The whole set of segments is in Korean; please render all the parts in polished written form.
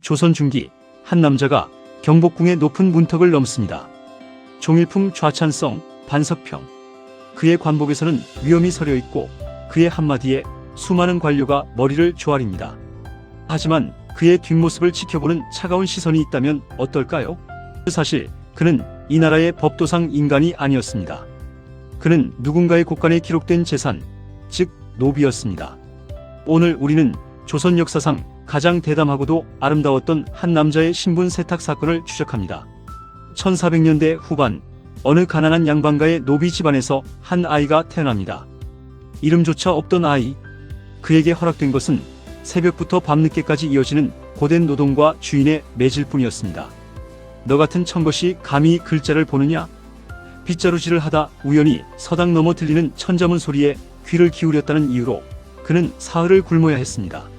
조선 중기 한 남자가 경복궁의 높은 문턱을 넘습니다. 종일품 좌찬성 반석평. 그의 관복에서는 위엄이 서려 있고 그의 한마디에 수많은 관료가 머리를 조아립니다. 하지만 그의 뒷모습을 지켜보는 차가운 시선이 있다면 어떨까요? 사실 그는 이 나라의 법도상 인간이 아니었습니다. 그는 누군가의 곳간에 기록된 재산, 즉 노비였습니다. 오늘 우리는 조선 역사상 가장 대담하고도 아름다웠던 한 남자의 신분 세탁 사건을 추적합니다. 1400년대 후반 어느 가난한 양반가의 노비 집안에서 한 아이가 태어납니다. 이름조차 없던 아이. 그에게 허락된 것은 새벽부터 밤늦게까지 이어지는 고된 노동과 주인의 매질 뿐이었습니다. 너 같은 천것이 감히 글자를 보느냐? 빗자루질을 하다 우연히 서당 넘어 들리는 천자문 소리에 귀를 기울였다는 이유로 그는 사흘을 굶어야 했습니다.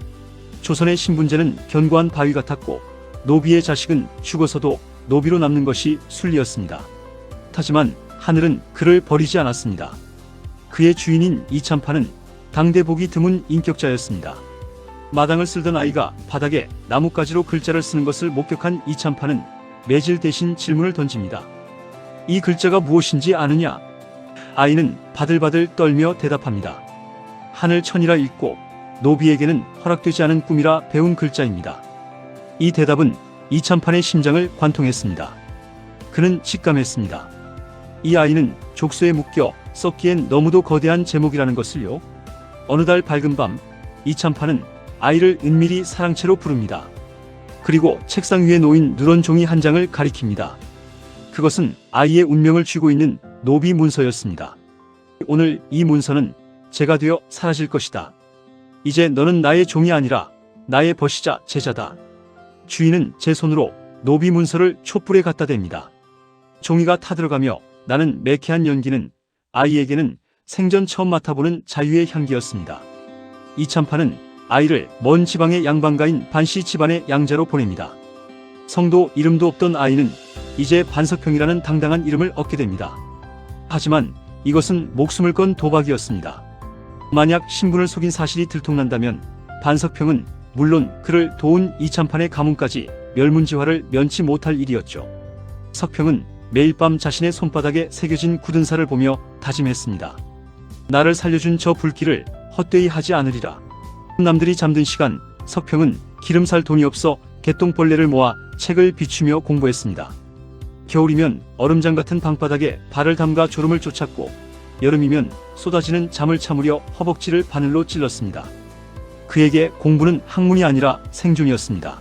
조선의 신분제는 견고한 바위 같았고 노비의 자식은 죽어서도 노비로 남는 것이 순리였습니다. 하지만 하늘은 그를 버리지 않았습니다. 그의 주인인 이참판은 당대 보기 드문 인격자였습니다. 마당을 쓸던 아이가 바닥에 나뭇가지로 글자를 쓰는 것을 목격한 이참판은 매질 대신 질문을 던집니다. 이 글자가 무엇인지 아느냐? 아이는 바들바들 떨며 대답합니다. 하늘천이라 읽고 노비에게는 허락되지 않은 꿈이라 배운 글자입니다. 이 대답은 이참판의 심장을 관통했습니다. 그는 직감했습니다. 이 아이는 족쇄에 묶여 썩기엔 너무도 거대한 제목이라는 것을요. 어느 날 밝은 밤 이참판은 아이를 은밀히 사랑채로 부릅니다. 그리고 책상 위에 놓인 누런 종이 한 장을 가리킵니다. 그것은 아이의 운명을 쥐고 있는 노비 문서였습니다. 오늘 이 문서는 제가 되어 사라질 것이다. 이제 너는 나의 종이 아니라 나의 벗이자 제자다. 주인은 제 손으로 노비 문서를 촛불에 갖다 댑니다. 종이가 타들어가며 나는 매캐한 연기는 아이에게는 생전 처음 맡아보는 자유의 향기였습니다. 이참판은 아이를 먼 지방의 양반가인 반씨 집안의 양자로 보냅니다. 성도 이름도 없던 아이는 이제 반석평이라는 당당한 이름을 얻게 됩니다. 하지만 이것은 목숨을 건 도박이었습니다. 만약 신분을 속인 사실이 들통난다면 반석평은 물론 그를 도운 이참판의 가문까지 멸문지화를 면치 못할 일이었죠. 석평은 매일 밤 자신의 손바닥에 새겨진 굳은 살을 보며 다짐했습니다. 나를 살려준 저 불길을 헛되이 하지 않으리라. 남들이 잠든 시간 석평은 기름 살 돈이 없어 개똥벌레를 모아 책을 비추며 공부했습니다. 겨울이면 얼음장 같은 방바닥에 발을 담가 졸음을 쫓았고 여름이면 쏟아지는 잠을 참으려 허벅지를 바늘로 찔렀습니다. 그에게 공부는 학문이 아니라 생존이었습니다.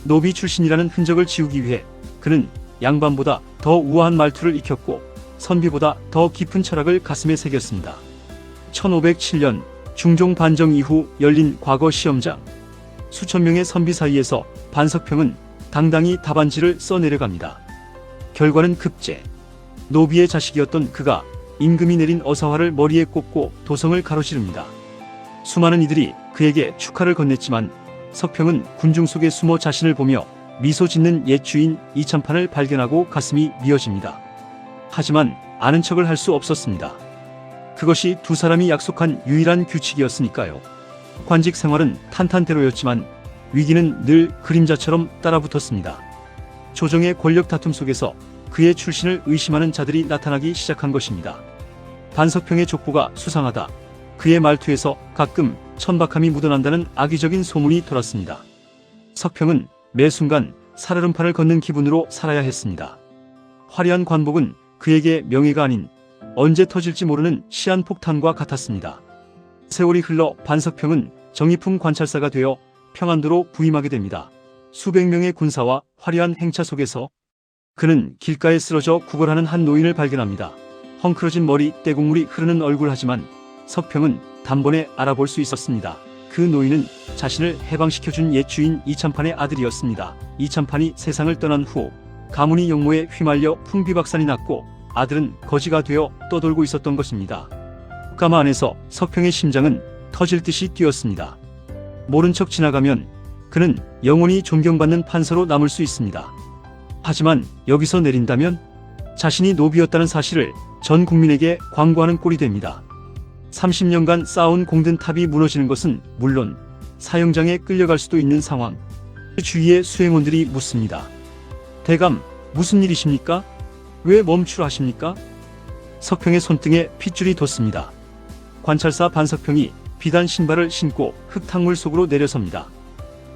노비 출신이라는 흔적을 지우기 위해 그는 양반보다 더 우아한 말투를 익혔고 선비보다 더 깊은 철학을 가슴에 새겼습니다. 1507년 중종 반정 이후 열린 과거 시험장. 수천 명의 선비 사이에서 반석평은 당당히 답안지를 써내려갑니다. 결과는 급제. 노비의 자식이었던 그가 임금이 내린 어사화를 머리에 꽂고 도성을 가로지릅니다. 수많은 이들이 그에게 축하를 건넸지만 석평은 군중 속에 숨어 자신을 보며 미소 짓는 옛 주인 이참판을 발견하고 가슴이 미어집니다. 하지만 아는 척을 할 수 없었습니다. 그것이 두 사람이 약속한 유일한 규칙이었으니까요. 관직 생활은 탄탄대로였지만 위기는 늘 그림자처럼 따라붙었습니다. 조정의 권력 다툼 속에서 그의 출신을 의심하는 자들이 나타나기 시작한 것입니다. 반석평의 족보가 수상하다. 그의 말투에서 가끔 천박함이 묻어난다는 악의적인 소문이 돌았습니다. 석평은 매 순간 살얼음판을 걷는 기분으로 살아야 했습니다. 화려한 관복은 그에게 명예가 아닌 언제 터질지 모르는 시한폭탄과 같았습니다. 세월이 흘러 반석평은 정의품 관찰사가 되어 평안도로 부임하게 됩니다. 수백 명의 군사와 화려한 행차 속에서 그는 길가에 쓰러져 구걸하는 한 노인을 발견합니다. 헝클어진 머리, 떼국물이 흐르는 얼굴. 하지만 석평은 단번에 알아볼 수 있었습니다. 그 노인은 자신을 해방시켜준 옛 주인 이참판의 아들이었습니다. 이참판이 세상을 떠난 후 가문이 영모에 휘말려 풍비박산이 났고 아들은 거지가 되어 떠돌고 있었던 것입니다. 까마 안에서 석평의 심장은 터질 듯이 뛰었습니다. 모른 척 지나가면 그는 영원히 존경받는 판서로 남을 수 있습니다. 하지만 여기서 내린다면 자신이 노비였다는 사실을 전 국민에게 광고하는 꼴이 됩니다. 30년간 쌓아온 공든 탑이 무너지는 것은 물론 사형장에 끌려갈 수도 있는 상황. 주위의 수행원들이 묻습니다. 대감, 무슨 일이십니까? 왜 멈추라십니까? 석평의 손등에 핏줄이 돋습니다. 관찰사 반석평이 비단 신발을 신고 흙탕물 속으로 내려섭니다.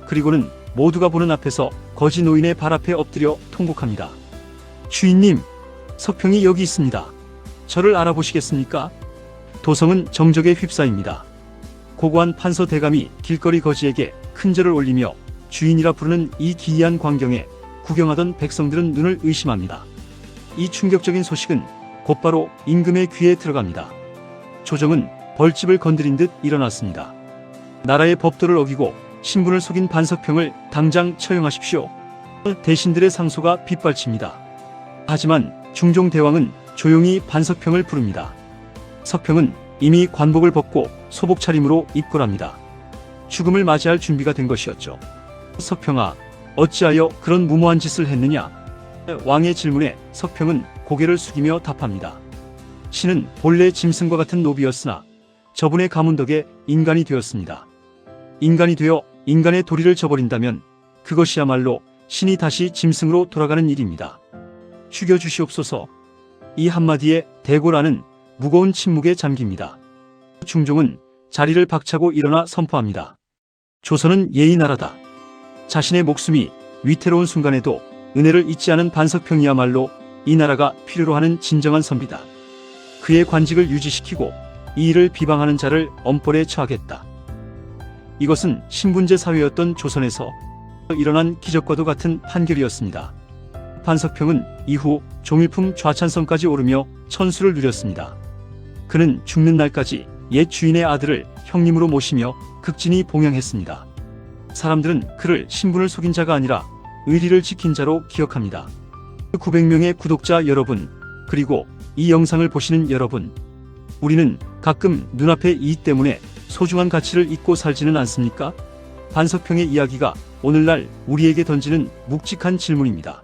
그리고는 모두가 보는 앞에서 거지 노인의 발 앞에 엎드려 통곡합니다. 주인님, 석평이 여기 있습니다. 저를 알아보시겠습니까? 도성은 정적에 휩싸입니다. 고고한 판서 대감이 길거리 거지에게 큰 절을 올리며 주인이라 부르는 이 기이한 광경에 구경하던 백성들은 눈을 의심합니다. 이 충격적인 소식은 곧바로 임금의 귀에 들어갑니다. 조정은 벌집을 건드린 듯 일어났습니다. 나라의 법도를 어기고 신분을 속인 반석평을 당장 처형하십시오. 대신들의 상소가 빗발칩니다. 하지만 중종대왕은 조용히 반석평을 부릅니다. 석평은 이미 관복을 벗고 소복 차림으로 입궐합니다. 죽음을 맞이할 준비가 된 것이었죠. 석평아, 어찌하여 그런 무모한 짓을 했느냐? 왕의 질문에 석평은 고개를 숙이며 답합니다. 신은 본래 짐승과 같은 노비였으나 저분의 가문 덕에 인간이 되었습니다. 인간이 되어 인간의 도리를 저버린다면 그것이야말로 신이 다시 짐승으로 돌아가는 일입니다. 죽여주시옵소서. 이 한마디에 대궐안은 무거운 침묵에 잠깁니다. 중종은 자리를 박차고 일어나 선포합니다. 조선은 예의 나라다. 자신의 목숨이 위태로운 순간에도 은혜를 잊지 않은 반석평이야말로 이 나라가 필요로 하는 진정한 선비다. 그의 관직을 유지시키고 이 일을 비방하는 자를 엄벌에 처하겠다. 이것은 신분제 사회였던 조선에서 일어난 기적과도 같은 판결이었습니다. 반석평은 이후 종일품 좌찬성까지 오르며 천수를 누렸습니다. 그는 죽는 날까지 옛 주인의 아들을 형님으로 모시며 극진히 봉양했습니다. 사람들은 그를 신분을 속인 자가 아니라 의리를 지킨 자로 기억합니다. 900명의 구독자 여러분, 그리고 이 영상을 보시는 여러분, 우리는 가끔 눈앞의 이익 때문에 소중한 가치를 잊고 살지는 않습니까? 반석평의 이야기가 오늘날 우리에게 던지는 묵직한 질문입니다.